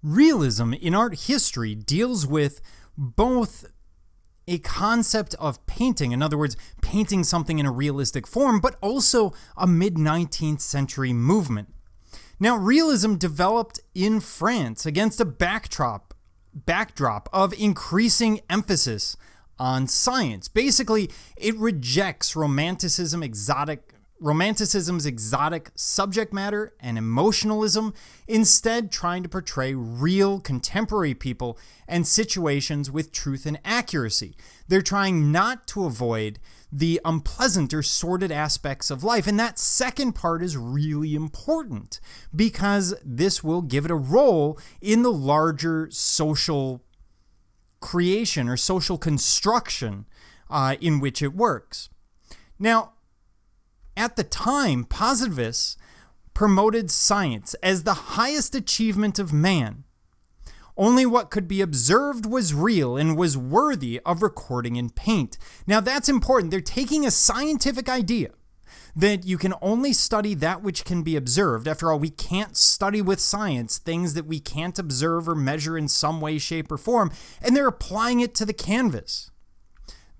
Realism in art history deals with both a concept of painting, in other words, painting something in a realistic form, but also a mid-19th century movement. Now, realism developed in France against a backdrop of increasing emphasis on science. Basically, it rejects romanticism's exotic subject matter and emotionalism, instead trying to portray real contemporary people and situations with truth and accuracy. They're trying not to avoid the unpleasant or sordid aspects of life. And that second part is really important because this will give it a role in the larger social creation or social construction in which it works. Now, at the time, positivists promoted science as the highest achievement of man. Only what could be observed was real and was worthy of recording in paint. Now that's important. They're taking a scientific idea that you can only study that which can be observed. After all, we can't study with science things that we can't observe or measure in some way, shape, or form, and they're applying it to the canvas.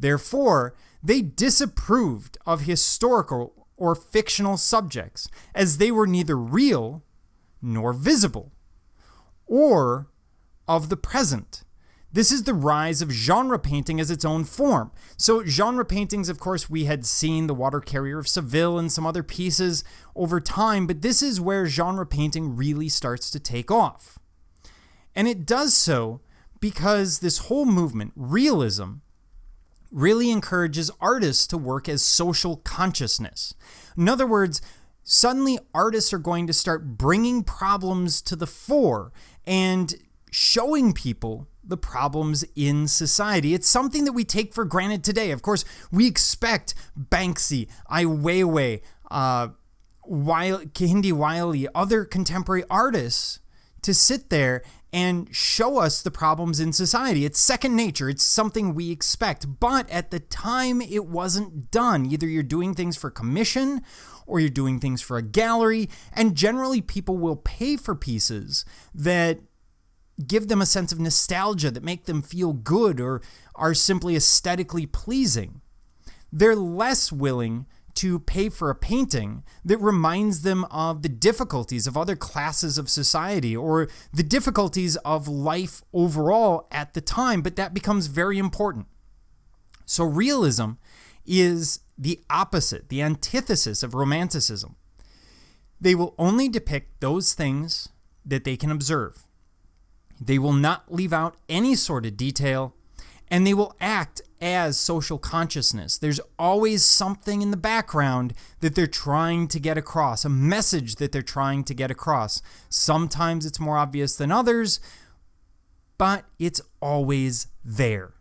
Therefore, they disapproved of historical or fictional subjects, as they were neither real nor visible, or of the present. This is the rise of genre painting as its own form. So genre paintings, of course, we had seen The Water Carrier of Seville and some other pieces over time, but this is where genre painting really starts to take off. And it does so because this whole movement, realism, really encourages artists to work as social consciousness. In other words, suddenly artists are going to start bringing problems to the fore and showing people the problems in society. It's something that we take for granted today. Of course, we expect Banksy, Ai Weiwei, Kehinde Wiley, other contemporary artists to sit there and show us the problems in society. It's second nature. It's something we expect. But at the time, it wasn't done. Either you're doing things for commission or you're doing things for a gallery. And generally, people will pay for pieces that give them a sense of nostalgia, that make them feel good or are simply aesthetically pleasing. They're less willing to pay for a painting that reminds them of the difficulties of other classes of society or the difficulties of life overall at the time, but that becomes very important. So realism is the opposite, the antithesis of romanticism. They will only depict those things that they can observe. They will not leave out any sort of detail, and they will act as social consciousness. There's always something in the background that they're trying to get across, a message that they're trying to get across. Sometimes it's more obvious than others, but it's always there.